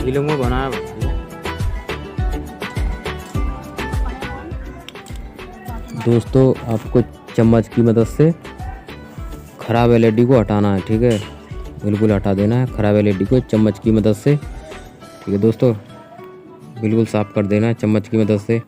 Film में बनाया भाई। दोस्तों आपको चम्मच की मदद से ख़राब एलईडी को हटाना है, ठीक है, बिल्कुल हटा देना है ख़राब एलईडी को चम्मच की मदद से, ठीक है दोस्तों, बिल्कुल साफ़ कर देना है चम्मच की मदद से।